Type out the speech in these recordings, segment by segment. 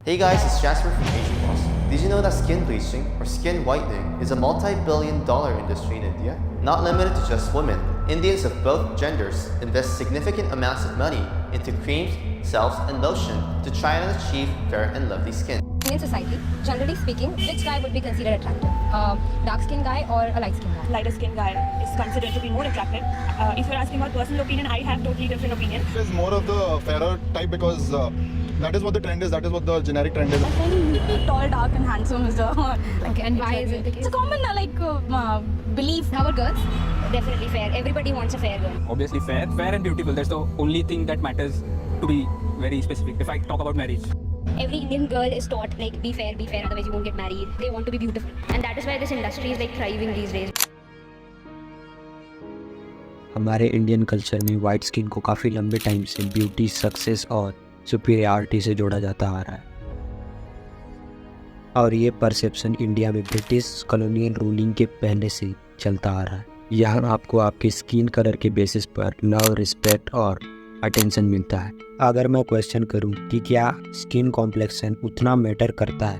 Hey guys, it's Jasper from Asian Boss. Did you know that skin bleaching or skin whitening is a multi-billion-dollar industry in India? Not limited to just women, Indians of both genders invest significant amounts of money into creams, salves, and lotion to try and achieve fair and lovely skin. In society, generally speaking, which guy would be considered attractive? Dark skin guy or a light skin guy? Lighter skin guy is considered to be more attractive. If you're asking about personal opinion, I have totally different opinion. Is more of the fairer type because that is what the trend is. That is what the generic trend is. I think tall, dark, and handsome is the. Okay, and why is it the case? It's a common belief. How about girls? Definitely fair. Everybody wants a fair girl. Obviously fair and beautiful. That's the only thing that matters, to be very specific. If I talk about marriage, Every Indian girl is taught be fair, otherwise you won't get married. They want to be beautiful. And that is why this industry is thriving these days. हमारे Indian culture में white skin को काफ़ी लंबे time से beauty, success और superiority से जोड़ा जाता आ रहा है। और ये परसेप्शन इंडिया में ब्रिटिश कॉलोनियल रूलिंग के पहले से चलता आ रहा है। यहाँ आपको आपके स्किन कलर के बेसिस पर लव, रिस्पेक्ट और अटेंशन मिलता है। अगर मैं क्वेश्चन करूँ कि क्या स्किन कॉम्प्लेक्शन उतना मैटर करता है,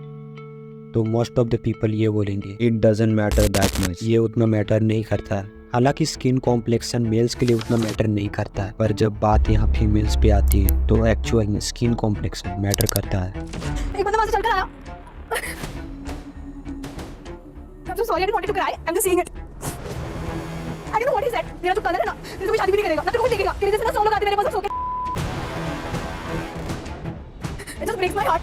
तो मोस्ट ऑफ द पीपल ये बोलेंगे it doesn't matter that much, ये उतना मैटर नहीं करता है। हालांकि स्किन कॉम्प्लेक्शन मेल्स के लिए उतना मैटर नहीं करता है, पर जब बात यहाँ फीमेल्स पे आती है तो एक्चुअल में स्किन कॉम्प्लेक्शन मैटर करता है। एक बंदा वहां से चलकर आया. I'm so sorry, I didn't want you to cry. I'm just saying it. I don't know what he said. मेरा जो कलर है ना, मेरे को शादी भी नहीं करेगा, ना तो कोई देखेगा. तेरे जैसे ना 100 लोग आते मेरे पास सो के. It just breaks my heart.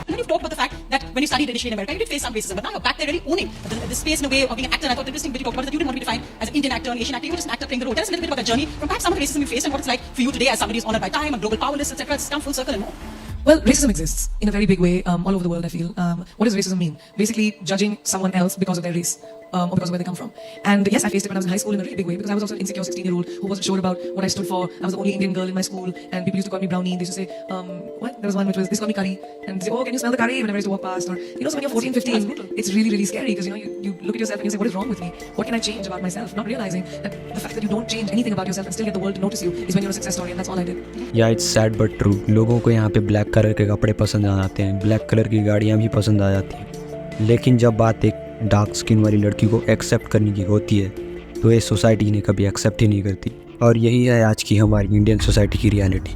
And then you've talked about the fact that when you studied initially in America, you did face some racism, but now you're back there really owning the space in a way of being an actor. And I thought interesting that you talked about that you didn't want to be defined as an Indian actor, an Asian actor. You were just an actor playing the role. Tell us a little bit about that journey from perhaps some of the racism you faced and what it's like for you today as somebody who's honored by Time, a global power list, etc. It's come full circle and more. Well, racism exists in a very big way all over the world, I feel. What does racism mean? Basically, judging someone else because of their race or because of where they come from. And yes, I faced it when I was in high school in a really big way because I was also an insecure 16-year-old who wasn't sure about what I stood for. I was the only Indian girl in my school and people used to call me Brownie. They used to say, what? There was one which was, this called me Curry. And they say, oh, can you smell the curry whenever I used to walk past? Or, so when you're 14, 15, it's really, really scary because, you look at yourself and you say, what is wrong with me? What can I change about myself? Not realizing that the fact that you don't change anything about yourself and still get the world to notice you is when you're a success story, and that's all I did. या it's sad but true. लोगों को यहाँ पे black colour के कपड़े पसंद आ जाते हैं, ब्लैक कलर की गाड़ियाँ भी पसंद आ जाती हैं, लेकिन जब बात एक डार्क स्किन वाली लड़की को एक्सेप्ट करने की होती है तो ये सोसाइटी ने कभी एक्सेप्ट ही नहीं करती। और यही है आज की हमारी इंडियन सोसाइटी की रियलिटी।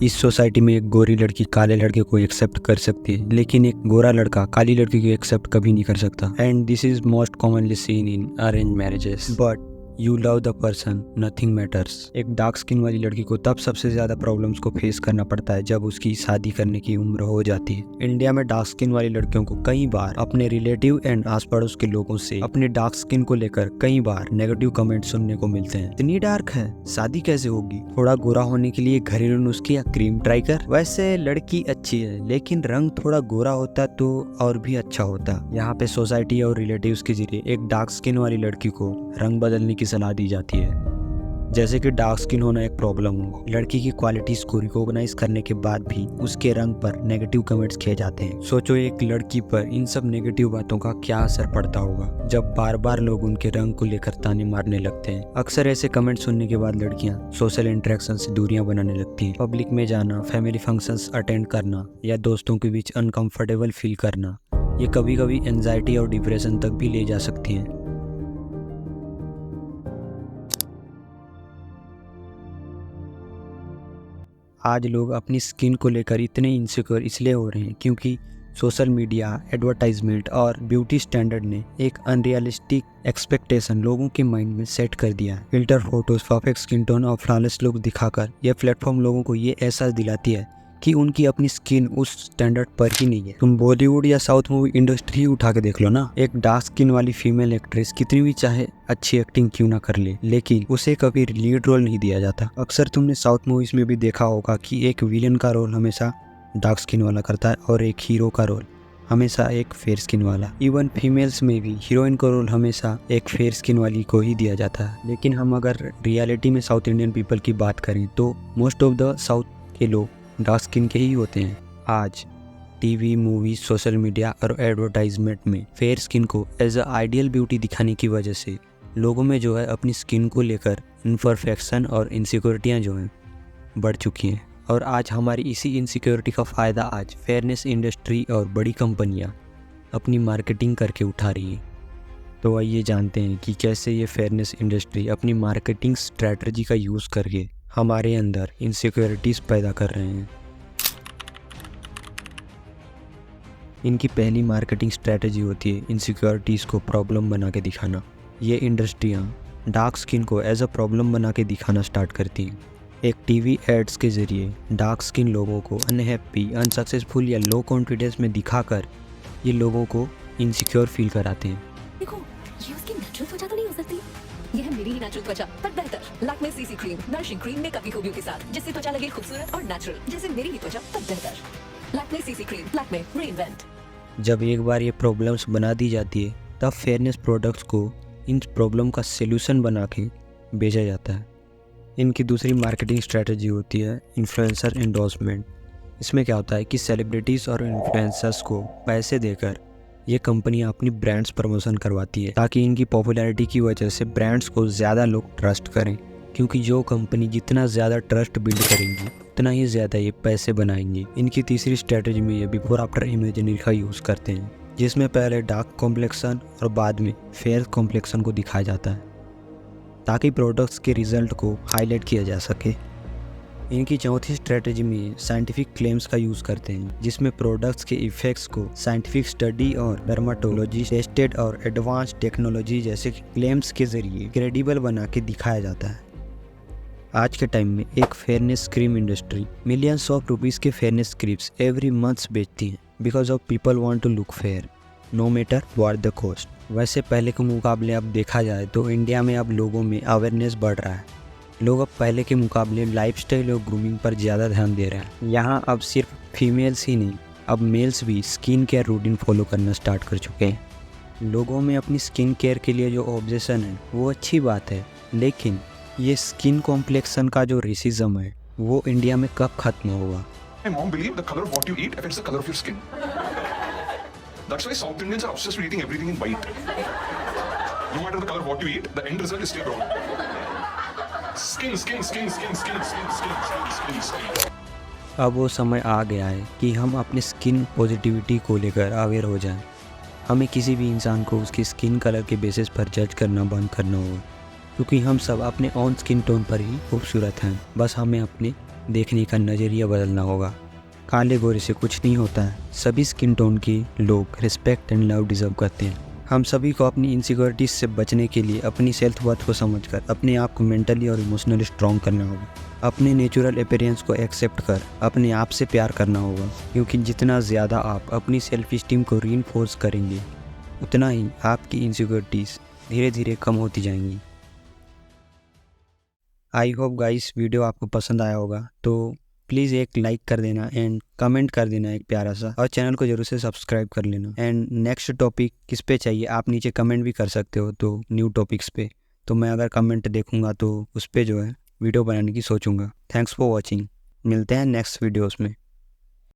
इस सोसाइटी में एक गोरी लड़की काले लड़के को एक्सेप्ट कर सकती है, लेकिन एक गोरा लड़का काली लड़की को एक्सेप्ट कभी नहीं कर सकता। And this is most commonly seen in arrange marriages. But you love the person, nothing matters. एक डार्क स्किन वाली लड़की को तब सबसे ज़्यादा प्रॉब्लम्स को फेस करना पड़ता है जब उसकी शादी करने की उम्र हो जाती है। इंडिया में डार्क स्किन वाली लड़कियों को कई बार अपने रिलेटिव एंड आस पड़ोस के लोगों से अपने डार्क स्किन को लेकर कई बार नेगेटिव कमेंट सुनने को मिलते हैं। इतनी डार्क है, शादी कैसे होगी? थोड़ा गोरा होने के लिए घरेलू नुस्खे या क्रीम ट्राई कर। वैसे लड़की अच्छी है, लेकिन रंग थोड़ा गोरा होता तो और भी अच्छा होता। यहाँ पे सोसाइटी और रिलेटिव्स के जरिए एक डार्क स्किन वाली लड़की को रंग बदलने की सलाह दी जाती है, जैसे कि डार्क स्किन होना एक प्रॉब्लम हो। लड़की की क्वालिटीज को रिकॉग्नाइज करने के बाद भी उसके रंग पर नेगेटिव कमेंट्स किए जाते हैं। सोचो एक लड़की पर इन सब नेगेटिव बातों का क्या असर पड़ता होगा जब बार बार लोग उनके रंग को लेकर ताने मारने लगते हैं। अक्सर ऐसे कमेंट सुनने के बाद लड़कियां सोशल इंटरेक्शन से दूरियां बनाने लगती हैं। पब्लिक में जाना, फैमिली फंक्शंस अटेंड करना या दोस्तों के बीच अनकंफर्टेबल फील करना, ये कभी कभी एंजाइटी और डिप्रेशन तक भी ले जा सकती हैं। आज लोग अपनी स्किन को लेकर इतने इनसिक्योर इसलिए हो रहे हैं क्योंकि सोशल मीडिया, एडवर्टाइजमेंट और ब्यूटी स्टैंडर्ड ने एक अनरियलिस्टिक एक्सपेक्टेशन लोगों के माइंड में सेट कर दिया है। Filter photos, perfect skin tone और फ्लॉलेस लुक दिखाकर यह प्लेटफॉर्म लोगों को ये एहसास दिलाती है कि उनकी अपनी स्किन उस स्टैंडर्ड पर ही नहीं है। तुम बॉलीवुड या साउथ मूवी इंडस्ट्री ही उठा के देख लो ना, एक डार्क स्किन वाली फीमेल एक्ट्रेस कितनी भी चाहे अच्छी एक्टिंग क्यों ना कर ले, लेकिन उसे कभी लीड रोल नहीं दिया जाता। अक्सर तुमने साउथ मूवीज में भी देखा होगा कि एक विलन का रोल हमेशा डार्क स्किन वाला करता है और एक हीरो का रोल हमेशा एक फेयर स्किन वाला। इवन फीमेल्स में भी हीरोइन का रोल हमेशा एक फेयर स्किन वाली को ही दिया जाता है। लेकिन हम अगर रियलिटी में साउथ इंडियन पीपल की बात करें तो मोस्ट ऑफ द साउथ के लोग डार्क स्किन के ही होते हैं। आज टीवी, मूवी, सोशल मीडिया और एडवर्टाइजमेंट में फेयर स्किन को एज अ आइडियल ब्यूटी दिखाने की वजह से लोगों में जो है अपनी स्किन को लेकर इनपरफेक्शन और इनसिक्योरिटियाँ जो हैं बढ़ चुकी हैं। और आज हमारी इसी इनसिक्योरिटी का फ़ायदा आज फेयरनेस इंडस्ट्री और बड़ी कंपनियां अपनी मार्केटिंग करके उठा रही हैं। तो आइए जानते हैं कि कैसे ये फेयरनेस इंडस्ट्री अपनी मार्केटिंग स्ट्रैटेजी का यूज़ करके हमारे अंदर इनसिक्योरिटीज़ पैदा कर रहे हैं। इनकी पहली मार्केटिंग स्ट्रैटेजी होती है इनसिक्योरिटीज़ को प्रॉब्लम बना के दिखाना। ये इंडस्ट्रियाँ डार्क स्किन को एज अ प्रॉब्लम बना के दिखाना स्टार्ट करती हैं। एक टीवी एड्स के ज़रिए डार्क स्किन लोगों को अनहैप्पी, अनसक्सेसफुल या लो कॉन्फिडेंस में दिखाकर ये लोगों को इनसिक्योर फील कराते हैं। देखो, ये उसकी नेचुरल त्वचा तो नहीं हो सकती। ये है मेरी ही नेचुरल त्वचा, पर बेहतर। Lakme CC cream, nourishing cream makeup की खूबियों के साथ, जिससे त्वचा लगे खूबसूरत और नेचुरल, जैसे मेरी ही त्वचा पर बेहतर। Lakme CC cream, Lakme reinvent. जब एक बार ये प्रॉब्लम्स बना दी जाती है तब फेयरनेस प्रोडक्ट्स को इन प्रॉब्लम का सलूशन बना के बेचा जाता है। इनकी दूसरी मार्केटिंग स्ट्रेटजी होती है इन्फ्लुएंसर एंडोर्समेंट। इसमें क्या होता है कि सेलिब्रिटीज़ और इन्फ्लुएंसर्स को पैसे देकर ये कंपनियां अपनी ब्रांड्स प्रमोशन करवाती है ताकि इनकी पॉपुलैरिटी की वजह से ब्रांड्स को ज़्यादा लोग ट्रस्ट करें, क्योंकि जो कंपनी जितना ज़्यादा ट्रस्ट बिल्ड करेंगी उतना ही ज़्यादा ये पैसे बनाएंगी। इनकी तीसरी स्ट्रेटजी में ये बिफोर आफ्टर इमेजिनरी का यूज़ करते हैं, जिसमें पहले डार्क कॉम्प्लेक्शन और बाद में फेयर कॉम्प्लेक्शन को दिखाया जाता है ताकि प्रोडक्ट्स के रिजल्ट को हाईलाइट किया जा सके। इनकी चौथी स्ट्रेटजी में साइंटिफिक क्लेम्स का यूज़ करते हैं, जिसमें प्रोडक्ट्स के इफ़ेक्ट्स को साइंटिफिक स्टडी और डर्माटोलॉजी टेस्टेड और एडवांस टेक्नोलॉजी जैसे क्लेम्स के ज़रिए क्रेडिबल बना के दिखाया जाता है। आज के टाइम में एक fairness cream industry millions of rupees के फेयरनेस क्रीम्स एवरी मंथ्स बेचती हैं because of people want to look fair no matter what the cost. वैसे पहले के मुकाबले अब देखा जाए तो इंडिया में अब लोगों में अवेयरनेस बढ़ रहा है। लोग अब पहले के मुकाबले लाइफस्टाइल और ग्रूमिंग पर ज़्यादा ध्यान दे रहे हैं। यहाँ अब सिर्फ फीमेल्स ही नहीं, अब मेल्स भी स्किन केयर रूटीन फॉलो करना स्टार्ट कर चुके हैं। लोगों में अपनी स्किन केयर के लिए जो ऑब्जेशन है वो अच्छी बात है, लेकिन ये स्किन कॉम्प्लेक्शन का जो रेसिज्म है वो इंडिया में कब खत्म होगा? My mom believed the color of what you eat affects the color of your skin. That's why South Indians are obsessed with eating everything in white. No matter the color of what you eat, the end result is still brown. Skin, skin, skin, skin, skin, skin, skin, skin, skin, skin. अब वो समय आ गया है कि हम अपने skin positivity को लेकर अवेयर हो जाएं। हमें किसी भी इंसान को उसकी स्किन कलर के बेसिस पर जज करना बंद करना होगा, क्योंकि हम सब अपने ऑन स्किन टोन पर ही खूबसूरत हैं। बस हमें अपने देखने का नज़रिया बदलना होगा। काले गोरे से कुछ नहीं होता है, सभी स्किन टोन के लोग रिस्पेक्ट एंड लव डिज़र्व करते हैं। हम सभी को अपनी इनसिक्योरिटीज से बचने के लिए अपनी सेल्फ वर्थ को समझकर अपने आप को मेंटली और इमोशनली स्ट्रॉन्ग करना होगा। अपने नेचुरल अपीयरेंस को एक्सेप्ट कर अपने आप से प्यार करना होगा, क्योंकि जितना ज़्यादा आप अपनी सेल्फ स्टीम को रीइंफोर्स करेंगे उतना ही आपकी इनसिक्योरिटीज़ धीरे धीरे कम होती जाएंगी। आई होप गाइस वीडियो आपको पसंद आया होगा, तो प्लीज़ एक लाइक कर देना एंड कमेंट कर देना एक प्यारा सा, और चैनल को जरूर से सब्सक्राइब कर लेना। एंड नेक्स्ट टॉपिक किस पे चाहिए आप नीचे कमेंट भी कर सकते हो, तो न्यू टॉपिक्स पे, तो मैं अगर कमेंट देखूंगा तो उस पर जो है वीडियो बनाने की सोचूंगा। थैंक्स फॉर वॉचिंग, मिलते हैं नेक्स्ट वीडियोस में।